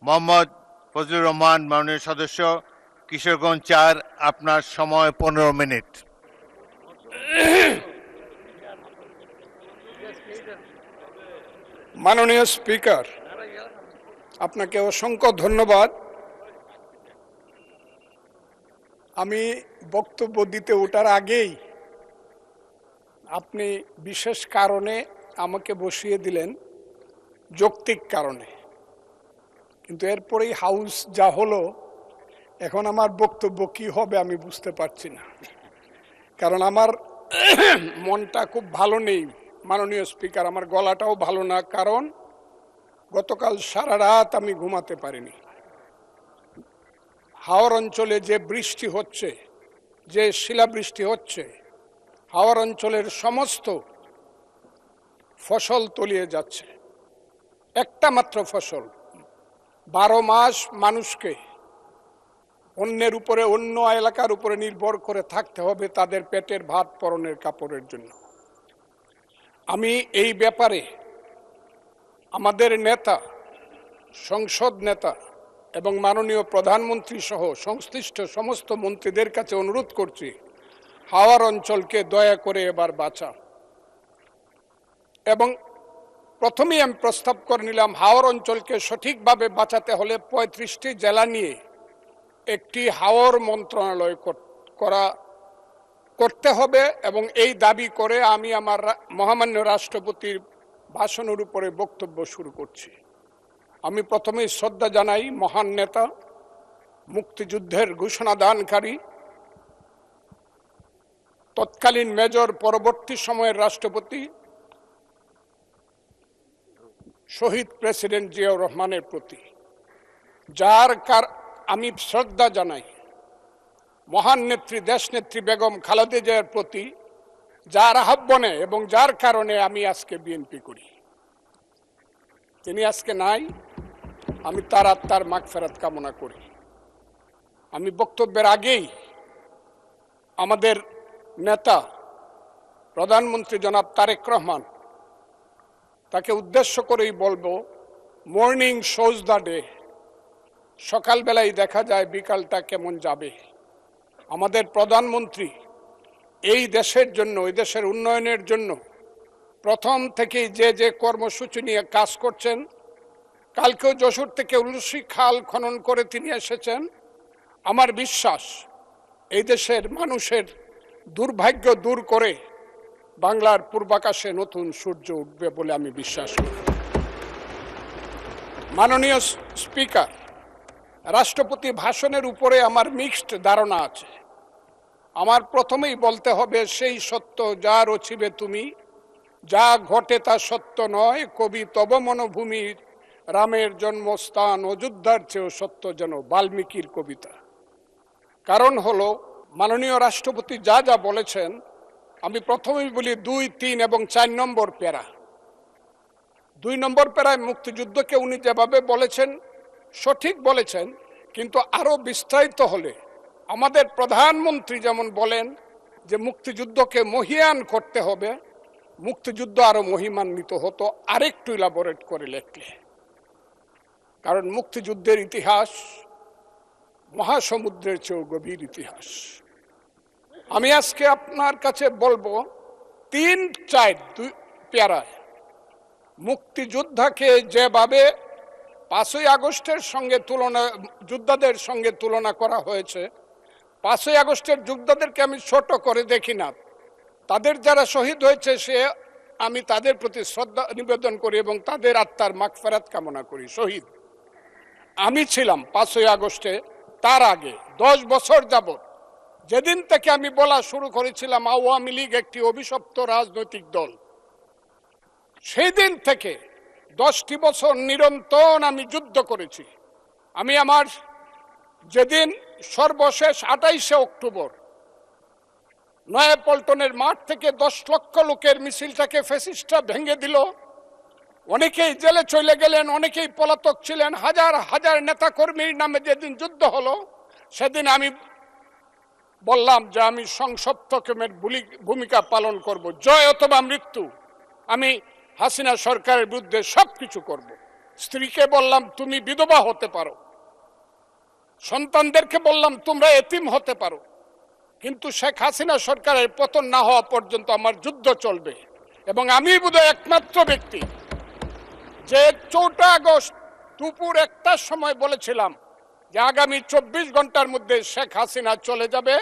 মোহাম্মদ ফজলুর রহমান, মাননীয় সদস্য, কিশোরগঞ্জ ৪। আপনার সময় ১৫ মিনিট। মাননীয় স্পিকার, আপনাকে অসংখ্য ধন্যবাদ। আমি বক্তব্য দিতে ওঠার আগেই আপনি বিশেষ কারণে আমাকে বসিয়ে দিলেন, যৌক্তিক কারণে। কিন্তু এরপরেই হাউস যা হলো, এখন আমার বক্তব্য কি হবে আমি বুঝতে পারছি না, কারণ আমার মনটা খুব ভালো নেই। মাননীয় স্পিকার, আমার গলাটাও ভালো না, কারণ গতকাল সারা রাত আমি ঘুমাতে পারিনি। হাওর অঞ্চলে যে বৃষ্টি হচ্ছে, যে শিলাবৃষ্টি হচ্ছে, হাওর অঞ্চলের সমস্ত ফসল তলিয়ে যাচ্ছে। একটা মাত্র ফসল 12 মাস মানুষকে অন্যের উপরে, অন্য এলাকার উপরে নির্ভর করে থাকতে হবে তাদের পেটের ভাত পরনের কাপড়ের জন্য। আমি এই ব্যাপারে আমাদের নেতা, সংসদ নেতা এবং মাননীয় প্রধানমন্ত্রী সহ সংশ্লিষ্ট সমস্ত মন্ত্রীদের কাছে অনুরোধ করছি, হাওর অঞ্চলকে দয়া করে এবার বাঁচান। এবং প্রথমেই আমি প্রস্তাব করে নিলাম, হাওর অঞ্চলকে সঠিকভাবে বাঁচাতে হলে 35টি জেলা নিয়ে একটি হাওর মন্ত্রণালয় করতে হবে। এবং এই দাবি করে আমি আমার মহামান্য রাষ্ট্রপতির ভাষণের উপরে বক্তব্য শুরু করছি। আমি প্রথমেই শ্রদ্ধা জানাই মহান নেতা, মুক্তিযুদ্ধের ঘোষণাদানকারী, তৎকালীন মেজর, পরবর্তী সময়ের রাষ্ট্রপতি শহীদ প্রেসিডেন্ট জিয়াউর রহমানের প্রতি, আমি শ্রদ্ধা জানাই মহান নেত্রী, দেশনেত্রী বেগম খালেদা জিয়ার প্রতি, যার আহ্বানে এবং যার কারণে আমি আজকে বিএনপি করি। তিনি আজকে নাই, আমি তার আত্মার মাগফিরাত কামনা করি। আমি বক্তব্যের আগেই আমাদের নেতা প্রধানমন্ত্রী জনাব তারেক রহমান, তাকে উদ্দেশ্য করেই বলবো, মর্নিং শোজ দ্য ডে। সকালবেলায় দেখা যায় বিকালটা কেমন যাবে। আমাদের প্রধানমন্ত্রী এই দেশের জন্য, এই দেশের উন্নয়নের জন্য প্রথম থেকেই যে যে কর্মসূচি নিয়ে কাজ করছেন, কালকেও যশোর থেকে উলসি খাল খনন করে তিনি এসেছেন। আমার বিশ্বাস এই দেশের মানুষের দুর্ভাগ্য দূর করে বাংলার পূর্বাকাশে নতুন সূর্য উঠবে বলে আমি বিশ্বাস করি। মাননীয় স্পিকার, রাষ্ট্রপতি ভাষণের উপরে আমার মিক্সড ধারণা আছে। আমার প্রথমেই বলতে হবে, সেই সত্য যা রচিবে তুমি, যা ঘটে তা সত্য নয়, কবি তব মনোভূমির রামের জন্মস্থান, অযোধ্যার চেয়েও সত্য যেন, বাল্মীকির কবিতা। কারণ হলো, মাননীয় রাষ্ট্রপতি যা যা বলেছেন, আমি প্রথমেই বলি 2, 3 এবং 4 নম্বর প্যারা। 2 নম্বর প্যারায় মুক্তিযুদ্ধকে উনি যেভাবে বলেছেন সঠিক বলেছেন, কিন্তু আরো বিস্তারিত হলে আমাদের প্রধানমন্ত্রী যেমন বলেন যে মুক্তিযুদ্ধকে মহিয়ান করতে হবে, মুক্তিযুদ্ধ আরো মহিমান্বিত হতো আরেকটু ইলাবোরেট করে লেখলে। কারণ মুক্তিযুদ্ধের ইতিহাস মহাসমুদ্রের চেয়েও গভীর ইতিহাস। আমি আজকে আপনার কাছে বলবো 3, 4 প্যারায় মুক্তিযোদ্ধাকে যেভাবে 5ই আগস্টের সঙ্গে যোদ্ধাদের সঙ্গে তুলনা করা হয়েছে, 5ই আগস্টের যোদ্ধাদেরকে আমি ছোট করে দেখি না। তাদের যারা শহীদ হয়েছে আমি তাদের প্রতি শ্রদ্ধা নিবেদন করি এবং তাদের আত্মার মাগফিরাত কামনা করি। শহীদ আমি ছিলাম 5ই আগস্টে, তার আগে 10 বছর যাবত, যেদিন থেকে আমি বলা শুরু করেছিলাম আওয়ামী লীগ একটি অভিশপ্ত রাজনৈতিক দল, সেই দিন থেকে 10টি বছর নিরন্তর আমি যুদ্ধ করেছি। আমি আমার যেদিন সর্বশেষ 28শে অক্টোবর নয়াপল্টনের মাঠ থেকে 10 লক্ষ লোকের মিছিলটাকে ফ্যাসিস্টরা ভেঙে দিল, অনেকেই জেলে চলে গেলেন, অনেকেই পলাতক ছিলেন, হাজার হাজার নেতা কর্মীর নামে যেদিন যুদ্ধ হলো, সেদিন আমি বললাম যে আমি সংসপ্তকের ভূমিকা পালন করব, জয় অথবা মৃত্যু। আমি হাসিনা সরকারের বিরুদ্ধে সবকিছু করব। স্ত্রীকে বললাম তুমি বিধবা হতে পারো, সন্তানদেরকে বললাম তোমরা এতিম হতে পারো, কিন্তু শেখ হাসিনা সরকারের পতন না হওয়া পর্যন্ত আমার যুদ্ধ চলবে। এবং আমি বোধহয় একমাত্র ব্যক্তি যে 4 আগস্ট দুপুর 1টার সময় বলেছিলাম যে আগামী 24 ঘন্টার মধ্যে শেখ হাসিনা চলে যাবে,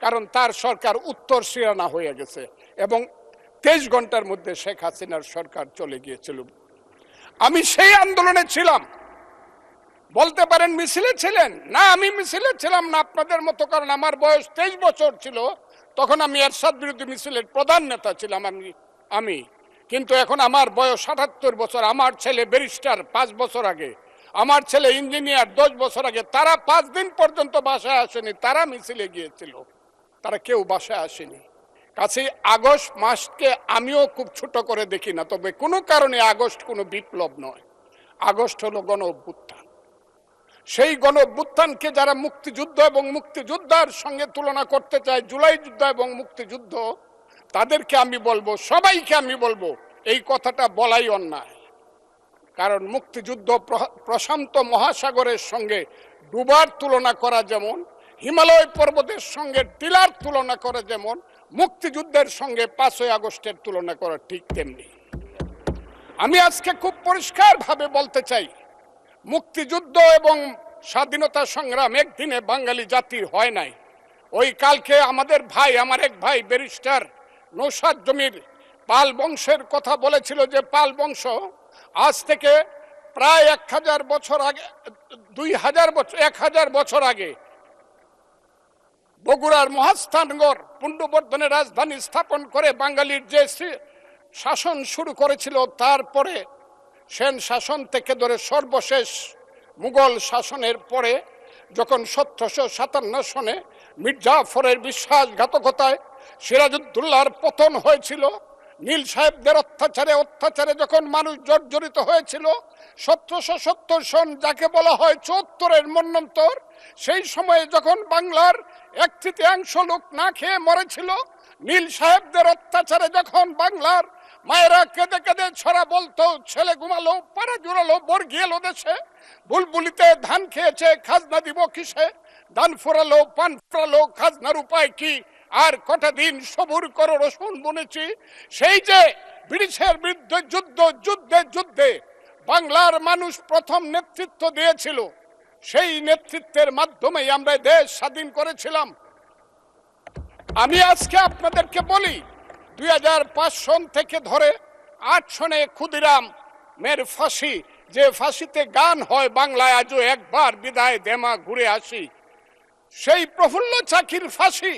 কারণ তার সরকার উত্তর সিরানা হয়ে গেছে, এবং 23 ঘন্টার মধ্যে শেখ হাসিনার সরকার চলে গিয়েছিল। আমি সেই আন্দোলনে ছিলাম। বলতে পারেন মিছিলে ছিলেন না, আমি মিছিলে ছিলাম না আপনাদের মতো, কারণ আমার বয়স 23 বছর ছিল, তখন আমি এরশাদ বিরোধী মিছিলের প্রধান নেতা ছিলাম আমি। কিন্তু এখন আমার বয়স 78 বছর। আমার ছেলে ব্যারিস্টার 5 বছর আগে, আমার ছেলে ইঞ্জিনিয়ার 10 বছর আগে। তারা 5 দিন পর্যন্ত বাসায় আসেনি, তারা মিছিলে গিয়েছিল, তারা কেউ বাসায় আসেনি। কাছেই আগস্ট মাসকে আমিও খুব ছোট করে দেখি না, তবে কোনো কারণে আগস্ট কোনো বিপ্লব নয়, আগস্ট হলো গণ অভ্যুত্থান। সেই গণ অভ্যুত্থানকে যারা মুক্তিযুদ্ধ এবং মুক্তিযোদ্ধার সঙ্গে তুলনা করতে চায়, জুলাই যুদ্ধ এবং মুক্তিযুদ্ধ, তাদেরকে আমি বলবো, সবাইকে আমি বলবো, এই কথাটা বলাই অন্যায়। কারণ মুক্তিযুদ্ধ প্রশান্ত মহাসাগরের সঙ্গে ডুবার তুলনা করা যেমন, হিমালয় পর্বতের সঙ্গে টিলার তুলনা করা যেমন, মুক্তিযুদ্ধের সঙ্গে 5ই আগস্টের তুলনা করা ঠিক তেমনি। আমি আজকে খুব পরিষ্কারভাবে বলতে চাই, মুক্তিযুদ্ধ এবং স্বাধীনতা সংগ্রাম একদিনে বাঙালি জাতির হয় নাই। ওই কালকে আমাদের ভাই, আমার এক ভাই ব্যারিস্টার নৌসাদ জমির পাল বংশের কথা বলেছিল, যে পাল বংশ আজ থেকে প্রায় 1000 বছর আগে, 2000 বছর, 1000 বছর আগে বগুড়ার মহাস্থানগড় পুণ্ড্রবর্ধনের রাজধানী স্থাপন করে বাঙালির যে শাসন শুরু করেছিল, তারপরে সেন শাসন থেকে ধরে সর্বশেষ মুঘল শাসনের পরে যখন 1757 সনে মির্জাফরের বিশ্বাসঘাতকতায় সিরাজউদ্দৌলার পতন হয়েছিল, নীল সাহেবদের অত্যাচারে যখন মানুষ জর্জরিত হয়েছিল, 1770 সন যাকে বলা হয় 74-এর মন্বন্তর, সেই সময়ে যখন বাংলার 1/3 লোক না খেয়ে মরেছিল, নীল সাহেবদের অত্যাচারে যখন বাংলার মায়েরা কেঁদে কেঁদে ছড়া বলতো, ছেলে ঘুমালো, পাড়া জুড়ালো, বর্গি এলো দেশে, বুলবুলিতে ধান খেয়েছে, খাজনা দিব কিসে, ধান ফোরালো, পান ফোরালো, খাজনার উপায় কি, আর কটা দিন সবুর করো রসুন বুনেছি। সেই যে ব্রিটিশের বিরুদ্ধে যুদ্ধে বাংলার মানুষ প্রথম নেতৃত্ব দিয়েছিল, সেই নেতৃত্বের মাধ্যমেই আমরা দেশ স্বাধীন করেছিলাম। আমি আজকে আপনাদেরকে বলি, 2005 সন থেকে ধরে 8 সনে ক্ষুদিরাম মের ফাঁসি, যে ফাঁসিতে গান হয় বাংলায় আজও একবার বিদায় দেমা ঘুরে আসি, সেই প্রফুল্ল চাকির ফাঁসি,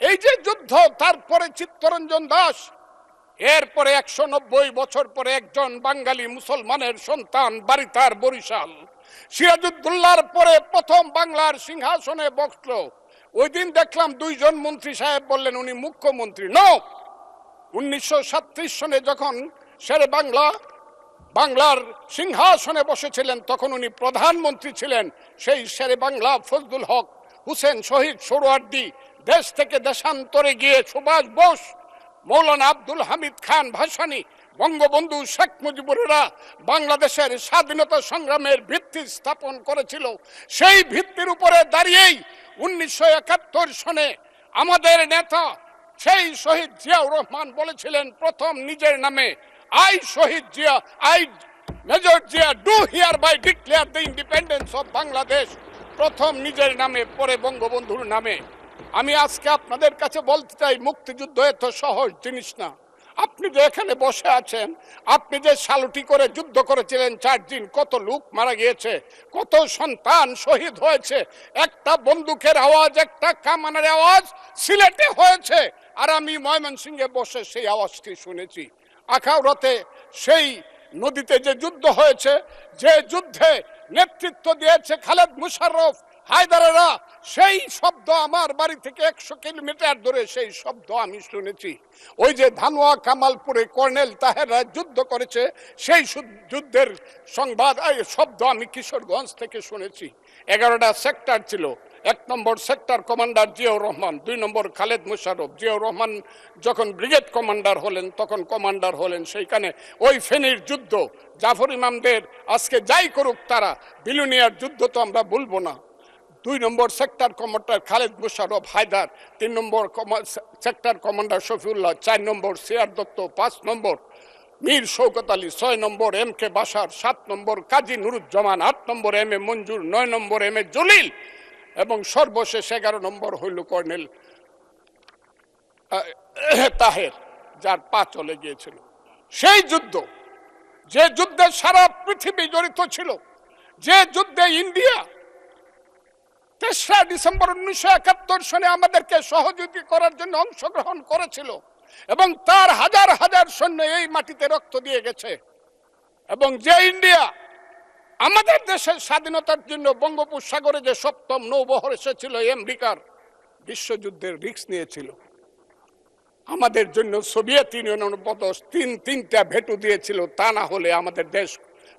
এই যে যুদ্ধ, তারপরে চিত্তরঞ্জন দাস, এরপরে 190 বছর পরে একজন বাঙালি মুসলমানের সন্তান, বাড়ি তার বরিশাল, সিরাজউদ্দৌলার পরে প্রথম বাংলার সিংহাসনে বসলো। ওই দিন দেখলাম 2 জন মন্ত্রী সাহেব বললেন উনি মুখ্যমন্ত্রী। নো, 1937 সনে যখন শেরে বাংলার সিংহাসনে বসেছিলেন, তখন উনি প্রধানমন্ত্রী ছিলেন। সেই শেরে বাংলা ফজলুল হক, হুসেন শহীদ সোহরাওয়ার্দী, দেশ থেকে দেশান্তরে গিয়ে সুভাষ বোস, মৌলানা আব্দুল হামিদ খান ভাসানী, বঙ্গবন্ধু শেখ মুজিবুরেরা বাংলাদেশের স্বাধীনতা সংগ্রামের ভিত্তি স্থাপন করেছিল। সেই ভিত্তির উপরে দাঁড়িয়েই 1971 সনে আমাদের নেতা সেই শহীদ জিয়াউর রহমান বলেছিলেন প্রথম নিজের নামে, I Shaheed Zia, I major Zia do hereby declare the independence of Bangladesh, প্রথম নিজের নামে, পরে বঙ্গবন্ধুর নামে। আমি আজকে আপনাদের কাছে বলতে চাই, মুক্তিযুদ্ধ এত সহজ জিনিস না। আপনি যে এখানে বসে আছেন, আপনি যে সালুটি করে যুদ্ধ করেছিলেন 4 দিন, কত লোক মারা গিয়েছে, কত সন্তান শহীদ হয়েছে, একটা বন্দুকের আওয়াজ, একটা কামানের আওয়াজ সিলেটে হয়েছে, আর আমি ময়মনসিংহে বসে সেই আওয়াজটি শুনেছি। আখাউড়াতে সেই নদীতে যে যুদ্ধ হয়েছে, যে যুদ্ধে নেতৃত্ব দিয়েছে খালেদ মুশাররফ, হায়দারেরা, সেই শব্দ আমার বাড়ি থেকে 100 কিলোমিটার দূরে সেই শব্দ আমি শুনেছি। ওই যে ধানুয়া কামালপুরে কর্নেল তাহেররা যুদ্ধ করেছে, সেই যুদ্ধের সংবাদ শব্দ আমি কিশোরগঞ্জ থেকে শুনেছি। 11টা সেক্টর ছিল। 1 নম্বর সেক্টর কমান্ডার জিয়াউর রহমান, 2 নম্বর খালেদ মোশাররফ। জিয়াউর রহমান যখন ব্রিগেড কমান্ডার হলেন তখন কমান্ডার হলেন সেইখানে। ওই ফেনীর যুদ্ধ, জাফর ইমামদের আজকে যাই করুক তারা, বিলুনিয়ার যুদ্ধ তো আমরা বলবো না। 2 নম্বর সেক্টর কমান্ডার খালেদ মোশাররফ হায়দার, 3 নম্বর সেক্টর কমান্ডার শফিউল্লাহ, 4 নম্বর সিআর দত্ত, 5 নম্বর মীর শৌকত আলী, 6 নম্বর MK বাশার, 7 নম্বর কাজী নুরুজ্জামান, 8 নম্বর MA মঞ্জুর, 9 নম্বর MA জলিল এবং সর্বশেষ 11 নম্বর হইল কর্নেল তাহের, যার পা চলে গিয়েছিল। সেই যুদ্ধ, যে যুদ্ধে সারা পৃথিবী জড়িত ছিল, যে যুদ্ধে ইন্ডিয়া 3রা ডিসেম্বর 1971 সনে আমাদেরকে সহযোগী করার জন্য অংশগ্রহণ করেছিল এবং তার হাজার হাজার সৈন্য এই মাটিতে রক্ত দিয়ে গেছে, এবং যে ইন্ডিয়া আমাদের দেশের স্বাধীনতার জন্য বঙ্গোপসাগরে যে 7ম নৌবহর এসেছিল আমেরিকার, বিশ্বযুদ্ধের রিস্ক নিয়েছিল, আমাদের জন্য সোভিয়েত ইউনিয়নের মতো তিনটা ভেটু দিয়েছিল, তা না হলে আমাদের দেশ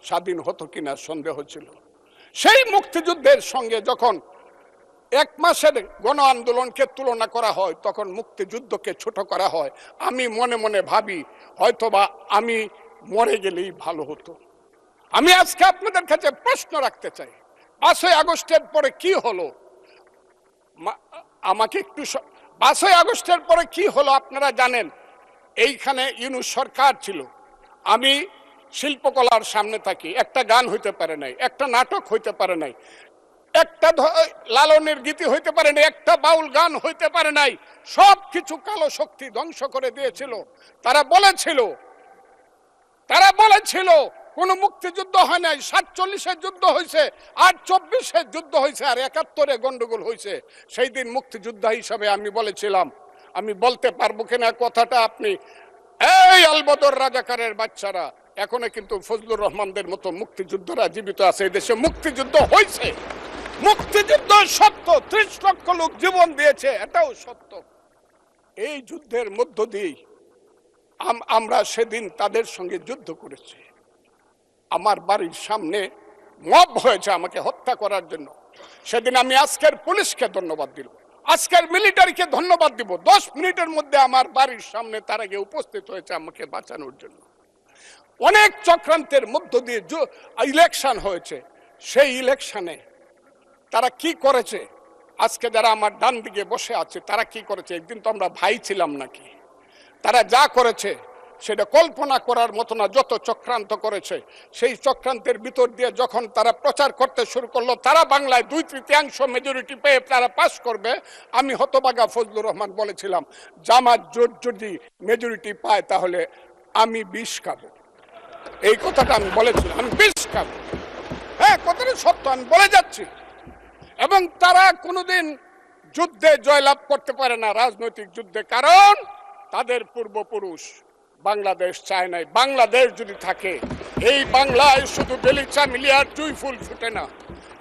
স্বাধীন হতো কিনা সন্দেহ ছিল। সেই মুক্তিযুদ্ধের সঙ্গে যখন 1 মাসের গণ আন্দোলনকে তুলনা করা হয়, তখন মুক্তিযুদ্ধকে ছোট করা হয়। আমি মনে মনে ভাবি হয়তোবা আমি মরে গেলেই ভালো হতো। আমি আজকে আপনাদের কাছে প্রশ্ন রাখতে চাই, 5ই আগস্টের পরে কি হলো? আমাকে একটু 5ই আগস্টের পরে কি হলো আপনারা জানেন। এইখানে ইউনূস সরকার ছিল, আমি শিল্পকলার সামনে থাকি, একটা গান হইতে পারে নাই, একটা নাটক হইতে পারে নাই, একটা লালনের গীতি হইতে পারে নাই, একটা বাউল গান হইতে পারে নাই। সব কিছু কালো শক্তি ধ্বংস করে দিয়েছিল। তারা বলেছিল কোন মুক্তিযুদ্ধ হয় নাই, 47-এর যুদ্ধ হয়েছে, আর 24-এর যুদ্ধ হয়েছে, আর 71-এ গন্ডগোল হয়েছে। সেই দিন মুক্তিযোদ্ধা হিসাবে আমি বলেছিলাম, আমি বলতে পারবো কিনা কথাটা আপনি, এই আলবদর রাজাকারের বাচ্চারা, এখনো কিন্তু ফজলুর রহমানদের মতো মুক্তিযোদ্ধারা জীবিত আছে। এই দেশে মুক্তিযুদ্ধ হয়েছে, মুক্তিযুদ্ধ সত্য, 30 লক্ষ লোক জীবন দিয়েছে, এটাও সত্য। এই যুদ্ধের মধ্য দিয়ে আমরা সেদিন তাদের সঙ্গে যুদ্ধ করেছি। আমার বাড়ির সামনে মব হয়েছে আমাকে হত্যা করার জন্য। সেদিন আমি আজকের পুলিশকে ধন্যবাদ দিব, আজকের মিলিটারিকে ধন্যবাদ দিব। 10 মিনিটের মধ্যে আমার বাড়ির সামনে তারা গিয়ে উপস্থিত হয়েছে আমাকে বাঁচানোর জন্য। অনেক চক্রান্তের মধ্য দিয়ে ইলেকশন হয়েছে। সেই ইলেকশনে তারা কি করেছে, আজকে যারা আমার ডান দিকে বসে আছে তারা কি করেছে, একদিন তো আমরা ভাই ছিলাম নাকি? তারা যা করেছে সেটা কল্পনা করার মতো না। যত চক্রান্ত করেছে, সেই চক্রান্তের ভিতর দিয়ে যখন তারা প্রচার করতে শুরু করলো তারা বাংলায় 2/3 মেজরিটি পেয়ে তারা পাস করবে, আমি হতভাগা ফজলুর রহমান বলেছিলাম জামাত জোট যদি মেজরিটি পায় তাহলে আমি বিষ খাবো। এই কথাটা আমি বলেছিলাম, আমি বিষ খাবো। হ্যাঁ, কথাটা সত্য, আমি বলে যাচ্ছি। এবং তারা কোনোদিন যুদ্ধে জয়লাভ করতে পারে না, রাজনৈতিক যুদ্ধে, কারণ তাদের পূর্বপুরুষ বাংলাদেশ চায় নাই। বাংলাদেশ যদি থাকে, এই বাংলায় শুধু বেলিচা মিলিয়ার জুই ফুল ফুটে না,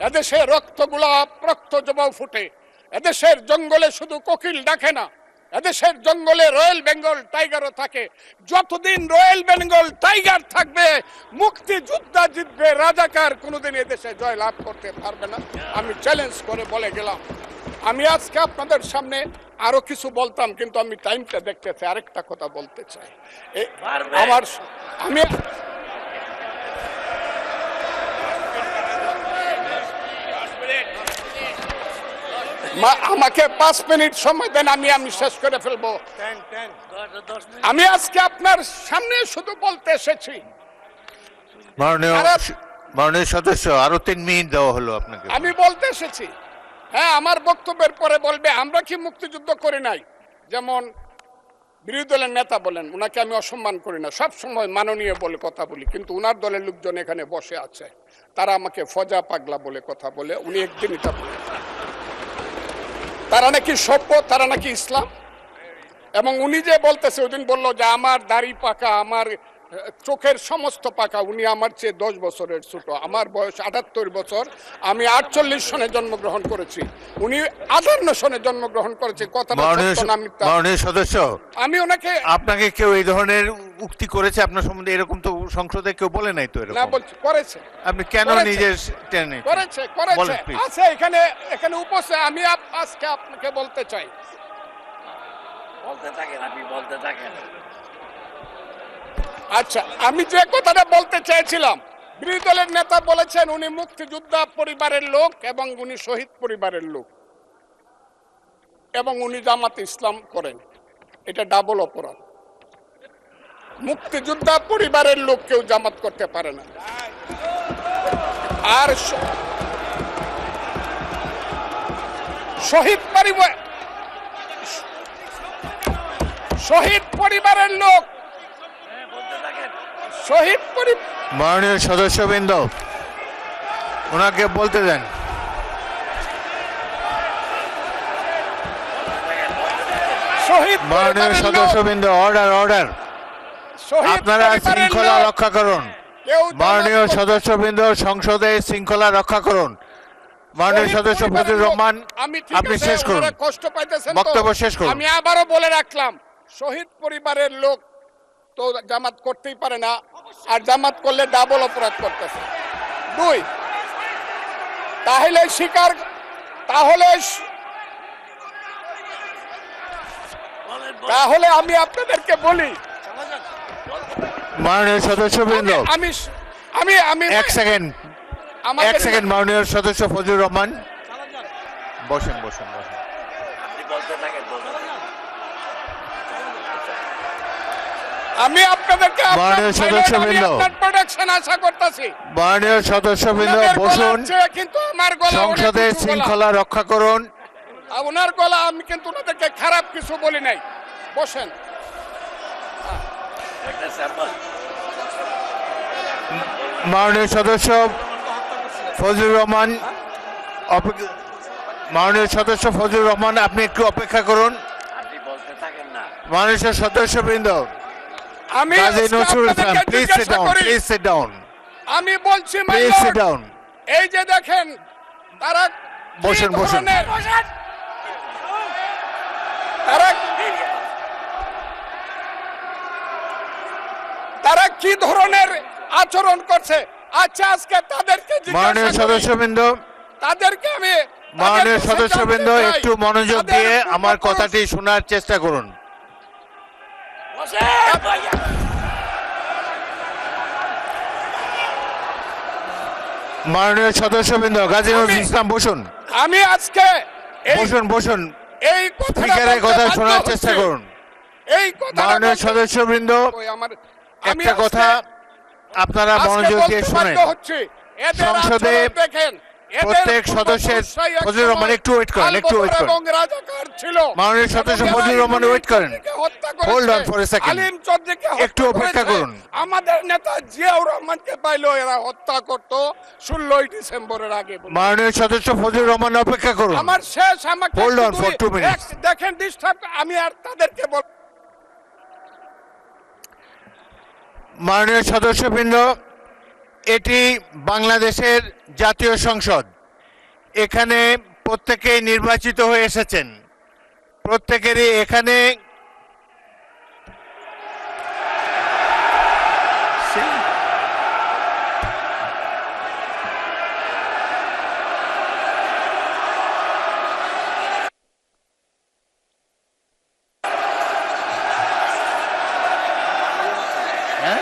এদেশে রক্তগোলাপ রক্ত জবাও ফুটে। এদেশের জঙ্গলে শুধু কোকিল ডাকে না, এদেশের জঙ্গলে রয়্যাল বেঙ্গল টাইগারও থাকে। যতদিন রয়্যাল বেঙ্গল টাইগার থাকবে, মুক্তিযোদ্ধা জিতবে, রাজাকার কোনোদিন এদেশে জয় লাভ করতে পারবে না। আমি চ্যালেঞ্জ করে বলে গেলাম। আমি আজকে আপনাদের সামনে আরো কিছু বলতাম, কিন্তু আমি টাইমটা দেখতে চাই, আরেকটা কথা বলতে চাই। আমি আমাকে 5 মিনিট সময় দেন, আমি শেষ করে ফেলবো। আমি আজকে আপনার সামনে শুধু বলতে এসেছি, মাননীয় সদস্য, আরো 3 মিনিট দেওয়া হলো আপনাকে। আমি বলতে এসেছি, হ্যাঁ, আমার বক্তব্যের পরে বলবে আমরা কি মুক্তিযুদ্ধ করি নাই। যেমন বিরোধী দলের নেতা বলেন, উনাকে আমি অসম্মান করি না, সব সময় মাননীয় বলে কথা বলি, কিন্তু উনার দলের লোকজন এখানে বসে আছে, তারা আমাকে ফজা পাগলা বলে কথা বলে। উনি একদিন এটা বলে তারা নাকি সভ্য, তারা নাকি ইসলাম। এবং উনি যে বলতেছে, ওদিন বললো যে আমার দাড়ি পাকা, আমার চোখের সমস্ত পাকা। উনি আমার চেয়ে 10 বছরের ছোট। আমার বয়স 78 বছর। আমি 48 সনে জন্মগ্রহণ করেছি, উনি 58 সনে জন্মগ্রহণ করেছে। কথাটা সত্য না মিথ্যা? মাননীয় সদস্য, আমি ওনাকে আপনাকে কেউ এই ধরনের উক্তি করেছে আপনার সম্বন্ধে? এরকম তো সংসদে কেউ বলে নাই তো না এরকম। বলছি করেছে, আপনি কেন করেছে। নিজের টেনে করেছে বলেন, please। আছে এখানে এখানে উপস্থিত। আমি আজকে আপনাকে বলতে চাই, বলতে থাকেন, আপনি বলতে থাকেন। আচ্ছা, আমি যে কথাটা বলতে চেয়েছিলাম, বিরোধী দলের নেতা বলেছেন উনি মুক্তিযোদ্ধা পরিবারের লোক এবং উনি শহীদ পরিবারের লোক এবং উনি জামাতে ইসলাম করেন। এটা ডাবল অপরাধ। মুক্তিযোদ্ধা পরিবারের লোক কেউ জামাত করতে পারে না। আর শহীদ পরিবারের লোক, শহীদ পরিবার, মাননীয় সদস্যবৃন্দ, ওনাকে বলতে দেন। শহীদ মাননীয় পরিবারের লোক, সদস্যবৃন্দ, অর্ডার অর্ডার। শহীদ আপনারা পরিবারের শৃঙ্খলা লোক, রক্ষা করুন। কেউ জামাত মাননীয় করতে- সদস্যবৃন্দ, সংসদে শৃঙ্খলা রক্ষা করুন। মাননীয় শহীদ সদস্য পরিবারের ফজলুর লোক, রহমান, আমি ঠিক আপনি আছে, শেষ করুন। ওনারা কষ্ট পাইতেছেন তো। বক্তব্য শেষ করুন। আমি আবারও বলে রাখলাম, শহীদ পরিবারের লোক তো জামাত করতেই পারে না, আর জামাত করলে ডাবল অপরাধ করতেছে। 2, তাহলে স্বীকার, তাহলে আমি আপনাদেরকে বলি, মাননীয় সদস্যবৃন্দ, আমি আমি আমি এক সেকেন্ড, আমাদের- এক সেকেন্ড। মাননীয় সদস্য ফজলুর রহমান, বসেন বসেন বসেন। আপনি বলতে থাকেন, বলতে থাকেন। আমি আপনাদেরকে মাননীয় সদস্যবৃন্দ, প্রোটেকশন আশা করতেছি। মাননীয় সদস্যবৃন্দ, ওনাদের গলা বসুন। হচ্ছে, কিন্তু আমার গলা অনেক সংসদে উঁচু গলা। শৃঙ্খলা রক্ষা করুন। আর ওনার গলা, আমি কিন্তু ওনাদেরকে খারাপ কিছু বলি নাই। বসেন। একটা স্যাম্পল। মাননীয় সদস্য ফজলুর রহমান, মাননীয় সদস্য ফজলুর রহমান, আপনি একটু অপেক্ষা করুন। আপনি বলতে থাকেন না। মাননীয় সদস্যবৃন্দ, আমি কাজী আজকে নজরুল ইসলাম, আপনাদেরকে প্লিজ সিট জিজ্ঞাসা ডাউন, করি, প্লিজ সিট ডাউন, আমি বলছি my please lord, sit down. এই যে দেখেন তারা কি বসেন, বসেন। ধরনের- তারা তারা কি ধরনের আচরণ করছে। আচ্ছা, আজকে তাদেরকে মাননীয় জিজ্ঞাসা করি, সদস্যবৃন্দ, তাদেরকে আমি মাননীয় তাদেরকে সদস্যবৃন্দ, জানতে চাই, একটু মনোযোগ তাদের দিয়ে আমার পূর্বপুরুষ- কথাটি শোনার চেষ্টা করুন। বসেন, ভাইয়া। মাননীয় সদস্যবৃন্দ, কাজী নজরুল ইসলাম, বসুন আমি আজকে এই বসুন বসুন। এই কথাটা স্পিকারের বলতে কথা বাধ্য শোনার হচ্ছি। চেষ্টা করুন। এই কথাটা মাননীয় বলতে- সদস্যবৃন্দ, ওই আমি একটা আজকে- কথা আপনারা আজকে মনোযোগ দিয়ে বলতে শুনেন। বাধ্য হচ্ছি, এদের সংসদে আচরণ দেখেন, এদের প্রত্যেক সদস্যের, পূর্বপুরুষরাই এক ফজলুর রহমান, সময় একটু ওয়েট করেন, একটু ওয়েট আলবদর করেন। এবং রাজাকার ছিল। মাননীয় সদস্য এবং ফজলুর এরা রহমান, আলিম ওয়েট করেন। চৌধুরীকে হত্যা করেছে, Hold on for a second. আলিম চৌধুরীকে হত্যা একটু অপেক্ষা করেছে। করুন। আমাদের নেতা জিয়াউর রহমানকে পাইলো এরা হত্যা করত 16 ডিসেম্বরের আগে। মাননীয় সদস্য ফজলুর রহমান, অপেক্ষা করুন। আমার শেষ, আমাকে Hold on একটু for 2 minutes. দেখেন ডিস্টার্ব, আমি আর তাদেরকে বল। মাননীয় সদস্যবৃন্দ, এটি বাংলাদেশের জাতীয় সংসদ। এখানে প্রত্যেকেই নির্বাচিত হয়ে এসেছেন। প্রত্যেকেরই এখানে হ্যাঁ?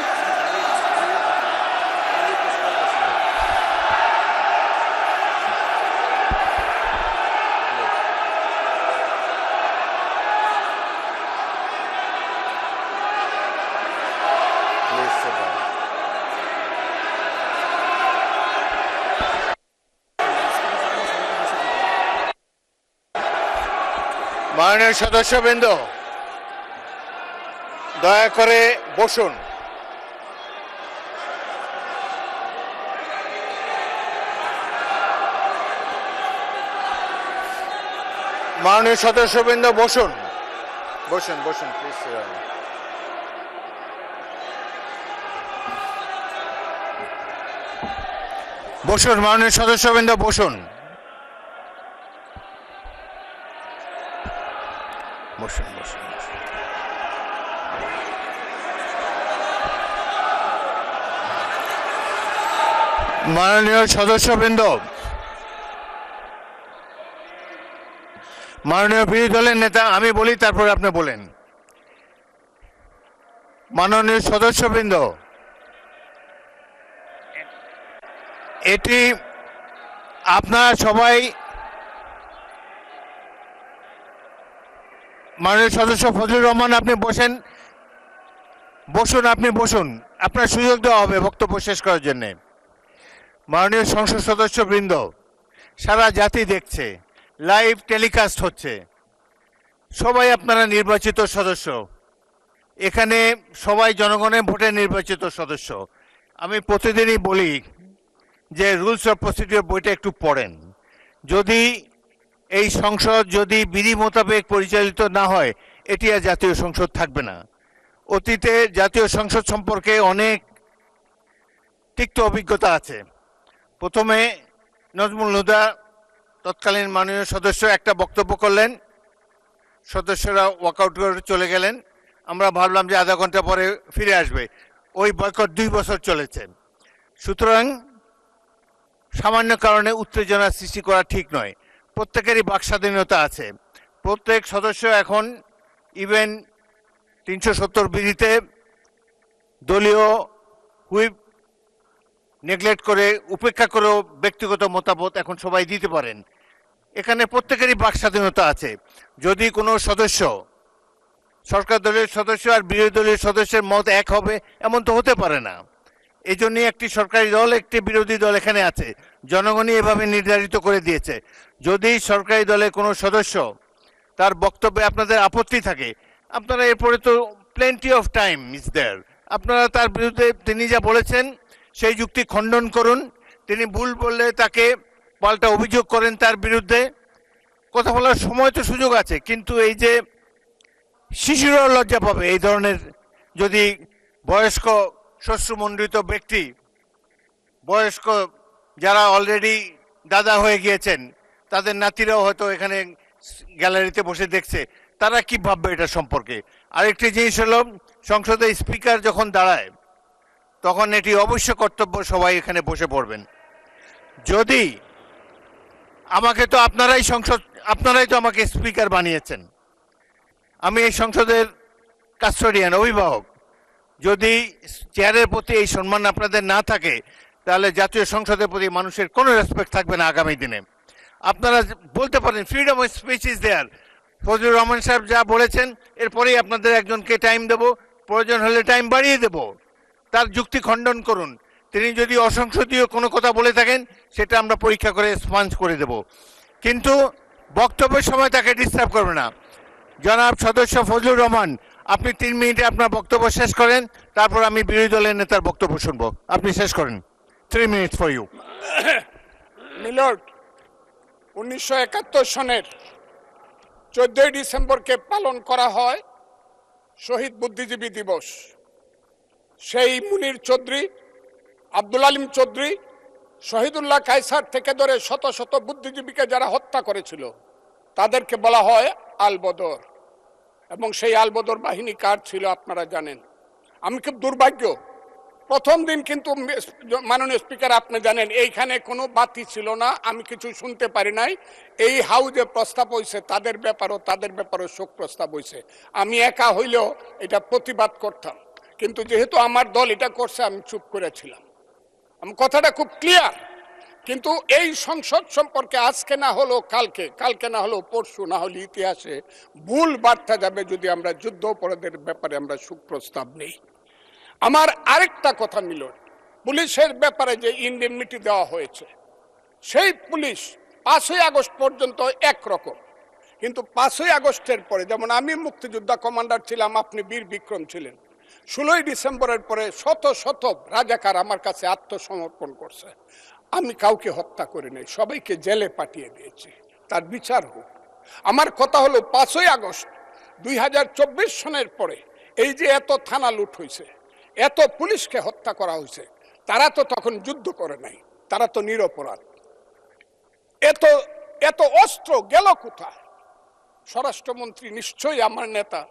মাননীয় সদস্যবৃন্দ, দয়া করে বসুন। মাননীয় সদস্যবৃন্দ, বসুন বসুন বসুন, প্লিজ। বসুন মাননীয় সদস্যবৃন্দ, বসুন বসুন বসুন। মাননীয় সদস্যবৃন্দ, মাননীয় বিরোধী দলের নেতা, আমি বলি তারপর আপনি বলেন। মাননীয় সদস্যবৃন্দ, এটি আপনারা সবাই, মাননীয় সদস্য ফজলুর রহমান আপনি বসেন, বসুন, আপনি বসুন, আপনার সুযোগ দেওয়া হবে বক্তব্য শেষ করার জন্যে। মাননীয় সংসদ সদস্যবৃন্দ, সারা জাতি দেখছে, লাইভ টেলিকাস্ট হচ্ছে, সবাই আপনারা নির্বাচিত সদস্য, এখানে সবাই জনগণের ভোটে নির্বাচিত সদস্য। আমি প্রতিদিনই বলি যে রুলস অফ প্রসিডিওর বইটা একটু পড়েন। যদি এই সংসদ যদি বিধি মোতাবেক পরিচালিত না হয়, এটি আর জাতীয় সংসদ থাকবে না। অতীতে জাতীয় সংসদ সম্পর্কে অনেক তিক্ত অভিজ্ঞতা আছে। প্রথমে নজমুল হুদা তৎকালীন মাননীয় সদস্য একটা বক্তব্য করলেন, সদস্যরা ওয়াকআউট করে চলে গেলেন, আমরা ভাবলাম যে আধা ঘন্টা পরে ফিরে আসবে। ওই বয়কট 2 বছর চলেছে। সুতরাং সামান্য কারণে উত্তেজনা সৃষ্টি করা ঠিক নয়। প্রত্যেকেরই বাক স্বাধীনতা আছে। প্রত্যেক সদস্য এখন ইভেন 370 বিধিতে দলীয় হুইপ নেগলেক্ট করে, উপেক্ষা করেও ব্যক্তিগত মতামত এখন সবাই দিতে পারেন। এখানে প্রত্যেকেরই বাক স্বাধীনতা আছে। যদি কোনো সদস্য, সরকার দলের সদস্য আর বিরোধী দলের সদস্যের মত এক হবে, এমন তো হতে পারে না। এই জন্যই একটি সরকারি দল, একটি বিরোধী দল এখানে আছে, জনগণই এভাবে নির্ধারিত করে দিয়েছে। যদি সরকারি দলের কোনো সদস্য তার বক্তব্যে আপনাদের আপত্তি থাকে, আপনারা এরপরে তো plenty of time is there, আপনারা তার বিরুদ্ধে তিনি যা বলেছেন সেই যুক্তি খণ্ডন করুন। তিনি ভুল বললে তাকে পাল্টা অভিযোগ করেন তার বিরুদ্ধে, কথা বলার সময় তো সুযোগ আছে। কিন্তু এই যে শিশুরাও লজ্জা পাবে এই ধরনের, যদি বয়স্ক শ্বশ্রুমণ্ডিত ব্যক্তি, বয়স্ক যারা অলরেডি দাদা হয়ে গিয়েছেন, তাদের নাতিরাও হয়তো এখানে গ্যালারিতে বসে দেখছে, তারা কি ভাববে এটা সম্পর্কে। আরেকটি জিনিস হলো, সংসদে স্পিকার যখন দাঁড়ায় তখন এটি অবশ্য কর্তব্য সবাই এখানে বসে পড়বেন। যদি আমাকে তো আপনারাই তো আমাকে স্পিকার বানিয়েছেন, আমি এই সংসদের কাস্টোডিয়ান, অভিভাবক। যদি চেয়ারের প্রতি এই সম্মান আপনাদের না থাকে, তাহলে জাতীয় সংসদের প্রতি মানুষের কোনো রেসপেক্ট থাকবে না আগামী দিনে। আপনারা বলতে পারেন freedom of speech is there, Fazlur Rahman সাহেব যা বলেছেন এরপরেই আপনাদের একজনকে টাইম দেব, প্রয়োজন হলে টাইম বাড়িয়ে দেব, তার যুক্তি খণ্ডন করুন। তিনি যদি অসংসদীয় কোনো কথা বলে থাকেন, সেটা আমরা পরীক্ষা করে স্পঞ্জ করে দেব, কিন্তু বক্তব্যের সময় তাকে ডিস্টার্ব করবে না। জনাব সদস্য ফজলুর রহমান, আপনি 3 মিনিটে আপনার বক্তব্য শেষ করেন, তারপর আমি বিরোধী দলের নেতার বক্তব্য শুনবো। আপনি শেষ করেন। 3 মিনিটস ফর ইউ। মিলর্ড, 1971 সনের 14ই ডিসেম্বরকে পালন করা হয় শহীদ বুদ্ধিজীবী দিবস। সেই মুনির চৌধুরী, আব্দুল আলিম চৌধুরী, শহীদুল্লাহ কায়সার থেকে ধরে শত শত বুদ্ধিজীবীকে যারা হত্যা করেছিল, তাদেরকে বলা হয় আলবদর। এবং সেই আলবদর বাহিনী কার ছিল আপনারা জানেন। আমি খুব দুর্ভাগ্য, প্রথম দিন কিন্তু মাননীয় স্পিকার আপনি জানেন এইখানে কোনো বাতি ছিল না, আমি কিছু শুনতে পারি নাই। এই হাউজে প্রস্তাব হয়েছে তাদের ব্যাপারও শোক প্রস্তাব হয়েছে। আমি একা হইলেও এটা প্রতিবাদ করতাম, কিন্তু যেহেতু আমার দল এটা করছে আমি চুপ করেছিলাম। আমি কথাটা খুব ক্লিয়ার। কিন্তু এই সংসদ সম্পর্কে আজকে না হলো কালকে না হলো পরশু, না হলে ইতিহাসে ভুল বার্তা যাবে যদি আমরা যুদ্ধ অপরাধের ব্যাপারে আমরা সুপ্রস্তাব নেই। আমার আরেকটা কথা মিলন, পুলিশের ব্যাপারে যে ইন্ডেমনিটি দেওয়া হয়েছে, সেই পুলিশ 5ই আগস্ট পর্যন্ত একরকম, কিন্তু 5ই আগস্টের পরে, যেমন আমি মুক্তিযোদ্ধা কমান্ডার ছিলাম, আপনি বীর বিক্রম ছিলেন, 16ই ডিসেম্বরের পরে শত শত রাজাকার আমার কাছে আত্মসমর্পণ করছে। আমি কাউকে হত্যা করি নাই, সবাইকে জেলে পাঠিয়ে দিয়েছি, তার বিচার হোক। আমার কথা হলো 5ই আগস্ট 2024 সনের পরে এই যে এত থানা লুট হয়েছে, এত পুলিশকে হত্যা করা হয়েছে, তারা তো তখন যুদ্ধ করে নাই, তারা তো নিরপরাধ। এত এত অস্ত্র গেল কোথায়? স্বরাষ্ট্রমন্ত্রী নিশ্চয়ই আমার নেতা,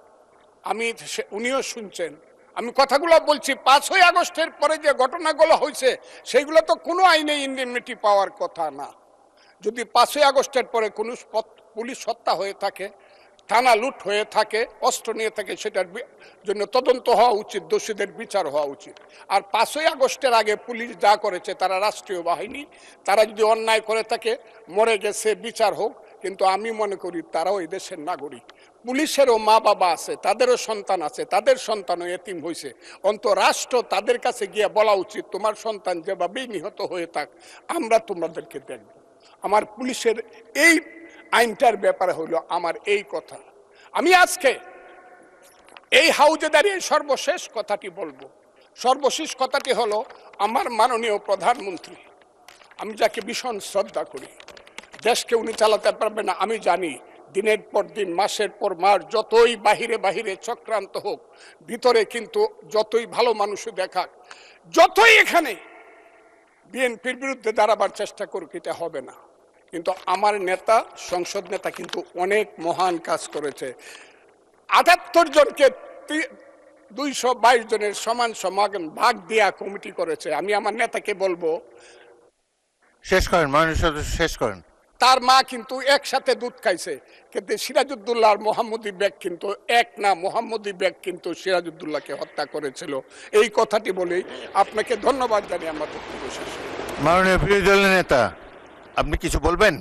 উনিও শুনছেন আমি কথাগুলো বলছি। 5ই আগস্টের পরে যে ঘটনাগুলো হয়েছে সেগুলো তো কোনো আইনে ইন্ডেমনিটি পাওয়ার কথা না। যদি 5ই আগস্টের পরে কোনো পুলিশ হত্যা হয়ে থাকে, থানা লুট হয়ে থাকে, অস্ত্র নিয়ে থাকে, সেটার জন্য তদন্ত হওয়া উচিত, দোষীদের বিচার হওয়া উচিত। আর 5ই আগস্টের আগে পুলিশ যা করেছে, তারা রাষ্ট্রীয় বাহিনী, তারা যদি অন্যায় করে থাকে, মরে গেছে, বিচার হোক। কিন্তু আমি মনে করি তারাও এই দেশের নাগরিক। পুলিশেরও মা বাবা আছে, তাদেরও সন্তান আছে, তাদের সন্তানও এতিম হয়েছে। রাষ্ট্র তাদের কাছে গিয়ে বলা উচিত, তোমার সন্তান যেভাবেই নিহত হয়ে থাক, আমরা তোমাদেরকে দেখব। আমার পুলিশের এই আইনটার ব্যাপারে হলো আমার এই কথা। আমি আজকে এই হাউজে দাঁড়িয়ে সর্বশেষ কথাটি বলবো। সর্বশেষ কথাটি হলো, আমার মাননীয় প্রধানমন্ত্রী, আমি যাকে ভীষণ শ্রদ্ধা করি, দেশকে উনি চালাতে পারবেন না আমি জানি। দিনের পর দিন, মাসের পর মাস, যতই বাহিরে বাহিরে চক্রান্ত হোক, ভিতরে কিন্তু যতই ভালো মানুষ দেখাক, যতই এখানে বিএনপির বিরুদ্ধে দাঁড়াবার চেষ্টা করুক, এটা হবে না। কিন্তু আমার নেতা, সংসদ নেতা কিন্তু অনেক মহান কাজ করেছে। 78 জনকে 222 জনের সমান সমান ভাগ দিয়া কমিটি করেছে। আমি আমার নেতাকে বলবো, শেষ করেন মাননীয় সদস্য, শেষ করেন। তার মা কিন্তু একসাথে দুধ খাইছে, কিন্তু সিরাজউদ্দৌলা আর মোহাম্মদী বেগ কিন্তু এক না। মোহাম্মদী বেগ কিন্তু সিরাজউদ্দৌলাকে হত্যা করেছিল। এই কথাটি বলেই আপনাকে ধন্যবাদ জানিয়ে আমার বক্তব্য শেষ। মাননীয় বিরোধী দলের নেতা, আপনি কিছু বলবেন?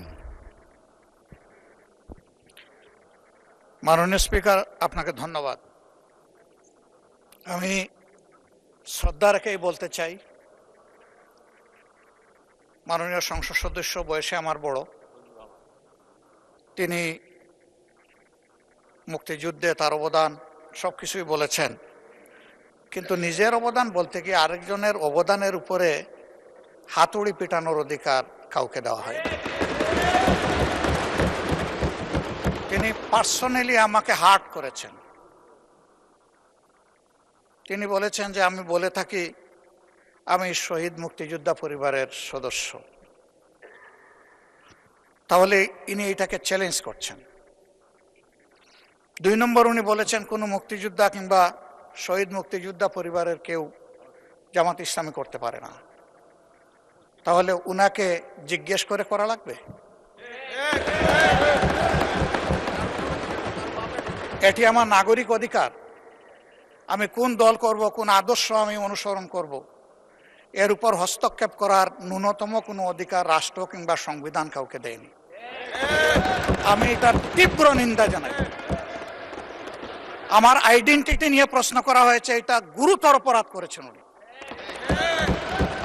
মাননীয় স্পিকার, আপনাকে ধন্যবাদ। আমি শ্রদ্ধা রেখেই বলতে চাই, মাননীয় সংসদ সদস্য বয়সে আমার বড়, তিনি মুক্তিযুদ্ধে তার অবদান সব কিছুই বলেছেন, কিন্তু নিজের অবদান বলতে গিয়ে আরেকজনের অবদানের উপরে হাতুড়ি পিটানোর অধিকার কাউকে দেওয়া হয়। তিনি পার্সোনালি আমাকে হার্ট করেছেন। তিনি বলেছেন যে আমি বলে থাকি আমি শহীদ মুক্তিযোদ্ধা পরিবারের সদস্য, তাহলে ইনি এটাকে চ্যালেঞ্জ করছেন। 2 নম্বর, উনি বলেছেন কোনো মুক্তিযোদ্ধা কিংবা শহীদ মুক্তিযোদ্ধা পরিবারের কেউ জামাত ইসলামী করতে পারে না। তাহলে উনাকে জিজ্ঞেস করে করা লাগবে? এটি আমার নাগরিক অধিকার। আমি কোন দল করব, কোন আদর্শ আমি অনুসরণ করব, এর উপর হস্তক্ষেপ করার ন্যূনতম কোনো অধিকার রাষ্ট্র কিংবা সংবিধান কাউকে দেয়নি। আমি এটার তীব্র নিন্দা জানাই। আমার আইডেন্টিটি নিয়ে প্রশ্ন করা হয়েছে, এটা গুরুতর অপরাধ করেছেন উনি।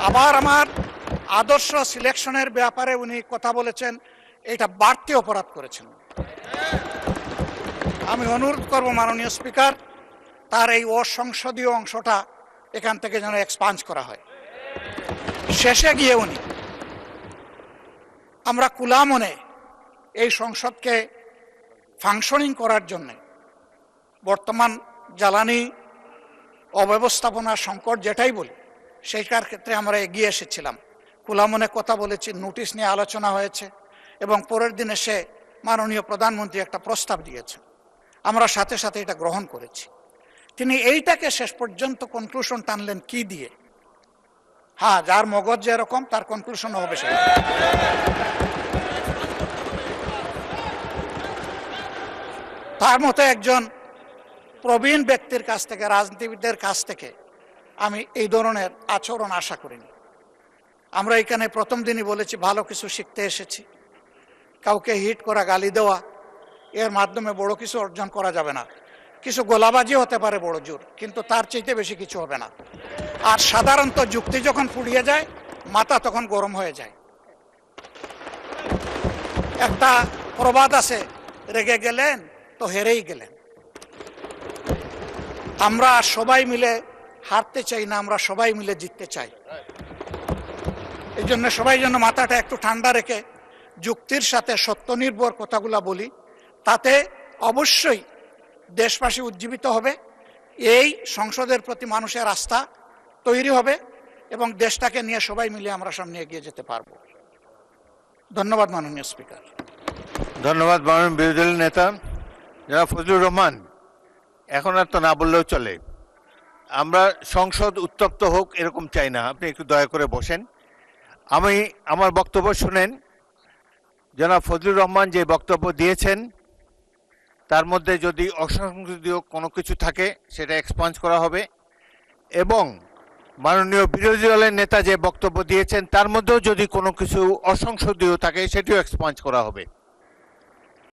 আবার আমার আদর্শ সিলেকশনের ব্যাপারে উনি কথা বলেছেন, এটা বাড়তি অপরাধ করেছেন। আমি অনুরোধ করব মাননীয় স্পিকার, তার এই অসংসদীয় অংশটা এখান থেকে যেন এক্সপাঞ্জ করা হয়। শেষে গিয়ে উনি, আমরা খোলা মনে এই সংসদকে ফাংশনিং করার জন্য, বর্তমান জ্বালানি অব্যবস্থাপনা সংকট যেটাই বলি, সেইটার ক্ষেত্রে আমরা এগিয়ে এসেছিলাম, খোলা মনে কথা বলেছি, নোটিশ নিয়ে আলোচনা হয়েছে, এবং পরের দিন এসে মাননীয় প্রধানমন্ত্রী একটা প্রস্তাব দিয়েছেন, আমরা সাথে সাথে এটা গ্রহণ করেছি। তিনি এইটাকে শেষ পর্যন্ত কনক্লুশন টানলেন কি দিয়ে? হ্যাঁ, যার মগজ যেরকম তার কনক্লুশন হবে সেটা। তার মতো একজন প্রবীণ ব্যক্তির কাছ থেকে, রাজনীতিবিদদের কাছ থেকে আমি এই ধরনের আচরণ আশা করিনি। আমরা এখানে প্রথম দিনই বলেছি ভালো কিছু শিখতে এসেছি। কাউকে হিট করা, গালি দেওয়া, এর মাধ্যমে বড় কিছু অর্জন করা যাবে না। কিছু গোলাবাজি হতে পারে বড় জোর, কিন্তু তার চাইতে বেশি কিছু হবে না। আর সাধারণত যুক্তি যখন ফুরিয়ে যায়, মাথা তখন গরম হয়ে যায়। একটা প্রবাদ আছে, রেগে গেলেন তো হেরেই গেলেন। আমরা সবাই মিলে হারতে চাই না, আমরা সবাই মিলে জিততে চাই। এই জন্য সবাই যেন মাথাটা একটু ঠান্ডা রেখে যুক্তির সাথে সত্য নির্ভর কথাগুলা বলি, তাতে অবশ্যই দেশবাসী উজ্জীবিত হবে, এই সংসদের প্রতি মানুষের আস্থা তৈরি হবে, এবং দেশটাকে নিয়ে সবাই মিলে আমরা সামনে এগিয়ে যেতে পারব। ধন্যবাদ মাননীয় স্পিকার। ধন্যবাদ মাননীয় বিরোধী দলের নেতা জনাব ফজলুর রহমান। এখন আর তো না বললেও চলে। আমরা সংসদ উত্তপ্ত হোক এরকম চাই না, আপনি একটু দয়া করে বসেন। আমি আমার বক্তব্য শুনেন। জনাব ফজলুর রহমান যে বক্তব্য দিয়েছেন তার মধ্যে যদি অসংসদীয় কোনো কিছু থাকে সেটা এক্সপাঞ্জ করা হবে, এবং মাননীয় বিরোধী দলের নেতা যে বক্তব্য দিয়েছেন তার মধ্যেও যদি কোনো কিছু অসংসদীয় থাকে সেটিও এক্সপাঞ্জ করা হবে।